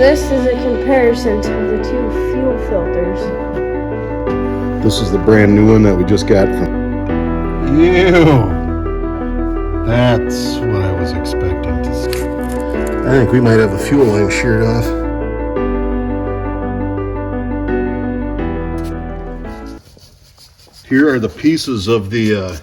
this is a comparison of the two fuel filters. This is the brand new one that we just got from... Ew! That's what I was expecting to see. I think we might have the fuel line sheared off. Here are the pieces of the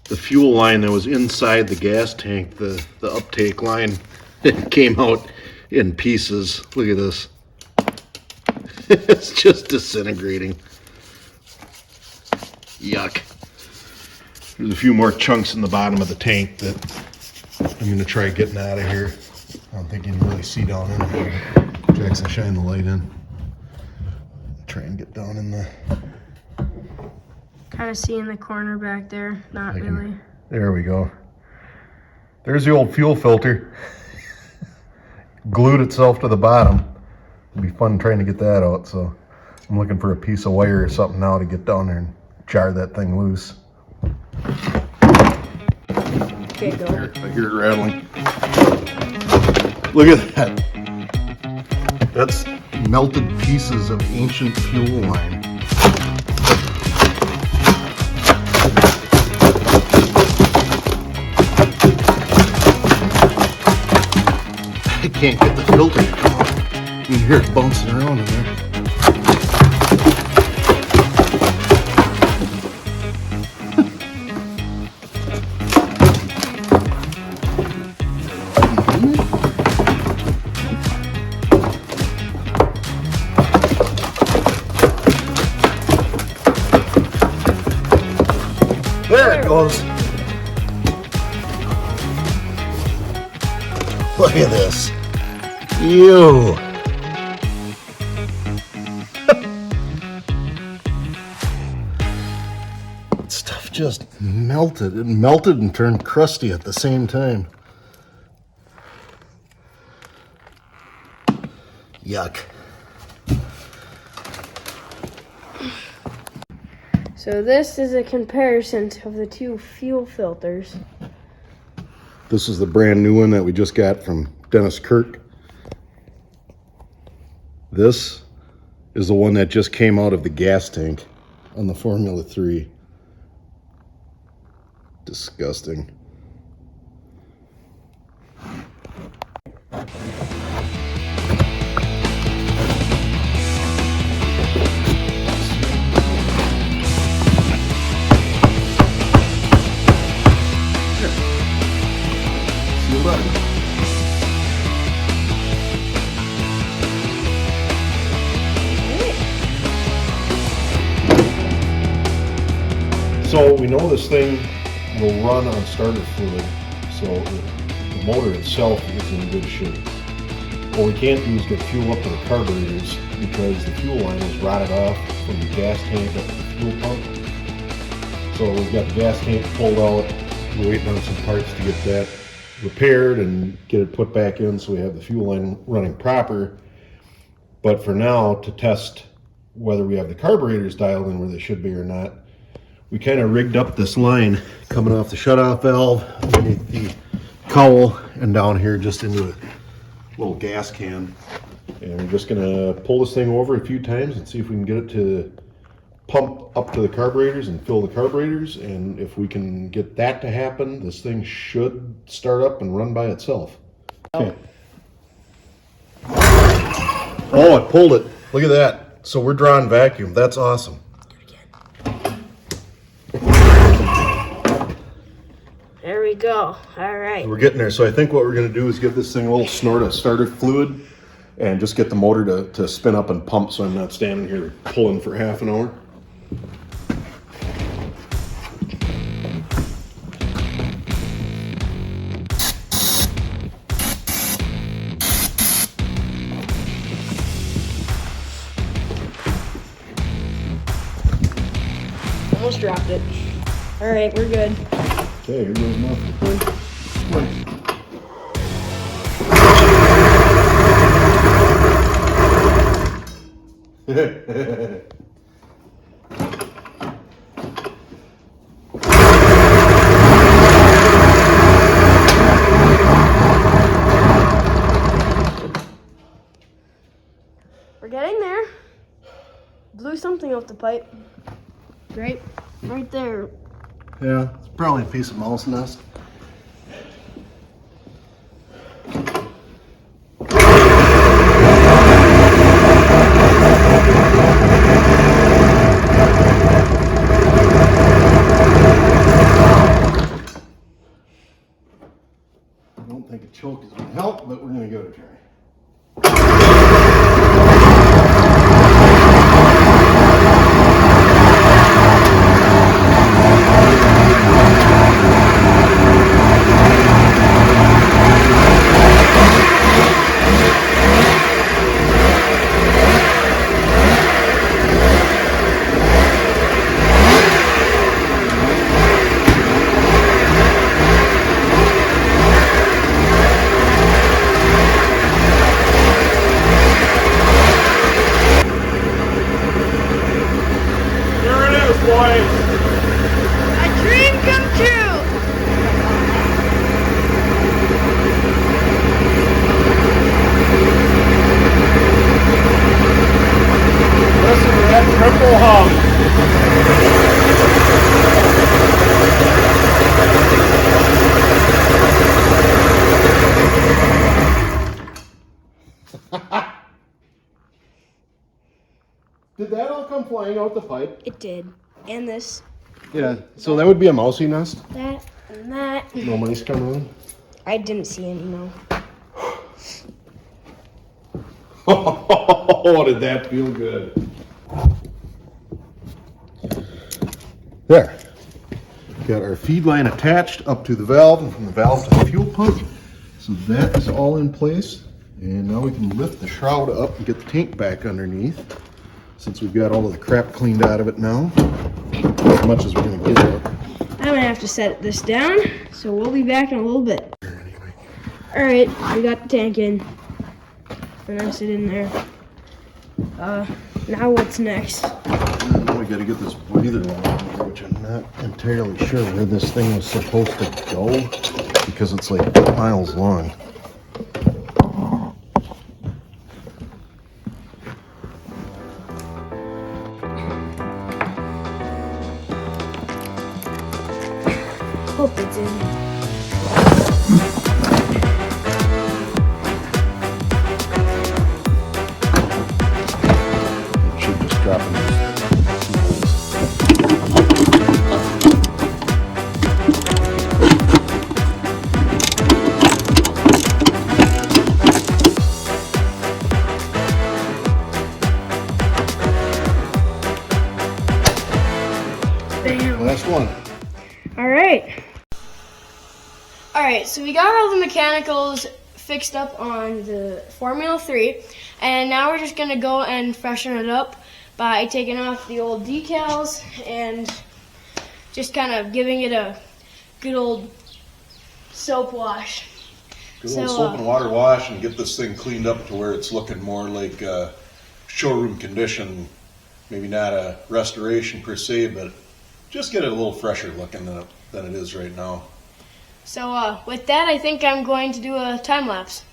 fuel line that was inside the gas tank, the uptake line. It came out in pieces. Look at this. It's just disintegrating. Yuck. There's a few more chunks in the bottom of the tank that I'm going to try getting out of here. I don't think you can really see down in there. Jackson, shine the light in. Try and get down in the... Kind of see in the corner back there. Not really. There we go. There's the old fuel filter. Glued itself to the bottom. It'd be fun trying to get that out, so I'm looking for a piece of wire or something now to get down there and jar that thing loose. Okay, go. I hear it rattling. Look at that. That's melted pieces of ancient fuel line. I can't get the filter to come out. You can hear it bouncing around in there. There it goes. Look at this. Ew. Stuff just melted. It melted and turned crusty at the same time. Yuck. So this is a comparison of the two fuel filters. This is the brand new one that we just got from Dennis Kirk. This is the one that just came out of the gas tank on the Formula 3. Disgusting. So we know this thing will run on starter fluid, so the motor itself is in good shape. What we can't do is get fuel up to the carburetors because the fuel line is rotted off from the gas tank up to the fuel pump. So we've got the gas tank pulled out. We're waiting on some parts to get that repaired and get it put back in so we have the fuel line running proper. But for now, to test whether we have the carburetors dialed in where they should be or not, we kind of rigged up this line coming off the shutoff valve underneath the cowl and down here just into a little gas can. And we're just gonna pull this thing over a few times and see if we can get it to pump up to the carburetors and fill the carburetors. And if we can get that to happen, this thing should start up and run by itself. Okay. Oh, it pulled it. Look at that. So we're drawing vacuum. That's awesome. There we go. All right. We're getting there. So I think what we're going to do is give this thing a little snort of starter fluid and just get the motor to spin up and pump so I'm not standing here pulling for half an hour. Almost dropped it. All right, we're good. Okay, here goes nothing. something off the pipe. Right there. Yeah, it's probably a piece of mouse nest. I don't think a choke is going to help, but we're going to give it a try. A dream come true. Listen to that triple hum. Did that all come flying out the pipe? It did. And this, Yeah, so that would be a mousy nest? that, and that. No mice coming in? I didn't see any, no. Oh, did that feel good? There. Got our feed line attached up to the valve and from the valve to the fuel pump. So that is all in place. And now we can lift the shroud up and get the tank back underneath. Since we've got all of the crap cleaned out of it now. As much as we're going to get out. I'm gonna have to set this down, so we'll be back in a little bit. Alright, we got the tank in. And I sit in there. Now what's next? Now we got to get this breather line in here, which I'm not entirely sure where this thing was supposed to go. Because it's like miles long. Hope it's in. It should just drop in these. Bam. Last one. Alright, so we got all the mechanicals fixed up on the Formula 3, and now we're just going to go and freshen it up by taking off the old decals and just kind of giving it a good old soap wash. Good old soap and water wash and get this thing cleaned up to where it's looking more like showroom condition. Maybe not a restoration per se, but just get it a little fresher looking than it is right now. So with that, I think I'm going to do a time lapse.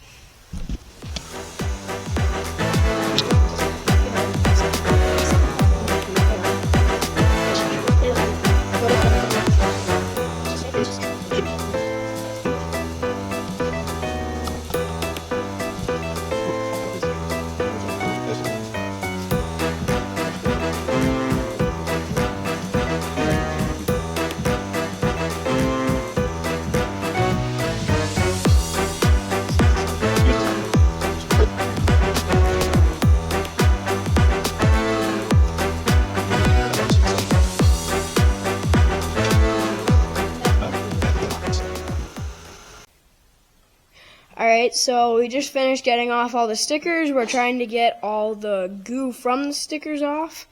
Alright, so we just finished getting off all the stickers. We're trying to get all the goo from the stickers off,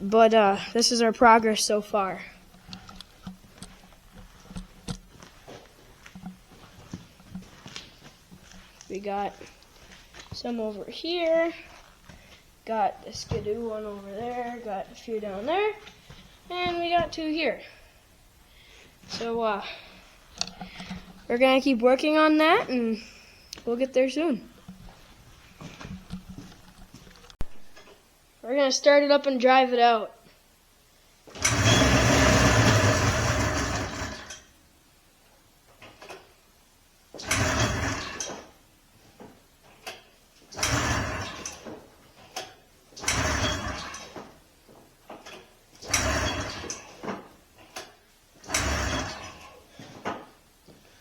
but this is our progress so far. We got some over here, got the skidoo one over there, got a few down there, and we got two here. So we're gonna keep working on that, and we'll get there soon. We're gonna start it up and drive it out.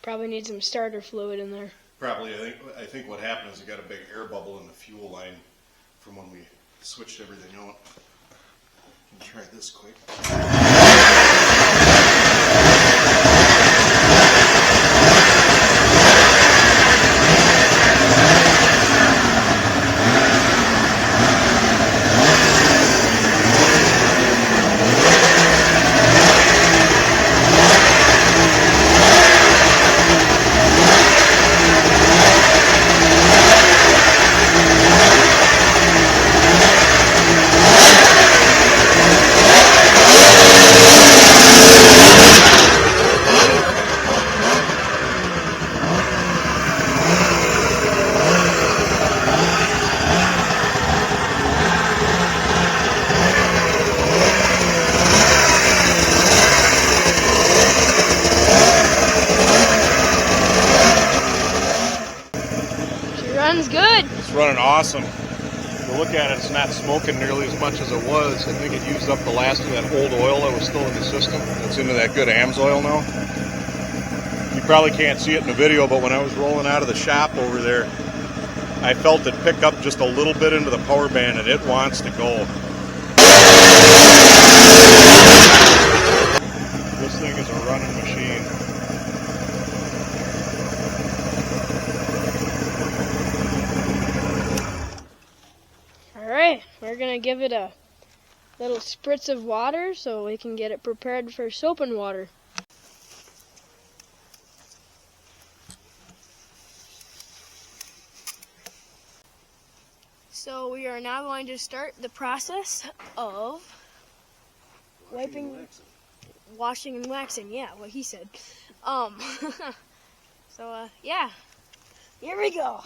Probably need some starter fluid in there. Probably. I think what happened is it got a big air bubble in the fuel line from when we switched everything out. Let me try this quick. Runs good. It's running awesome. If you look at it, it's not smoking nearly as much as it was. I think it used up the last of that old oil that was still in the system. It's into that good AMS oil now. You probably can't see it in the video, but when I was rolling out of the shop over there, I felt it pick up just a little bit into the power band, and it wants to go. This thing is a running machine. Alright, we're gonna give it a little spritz of water so we can get it prepared for soap and water. So we are now going to start the process of washing and waxing. Yeah, what he said. So yeah, here we go.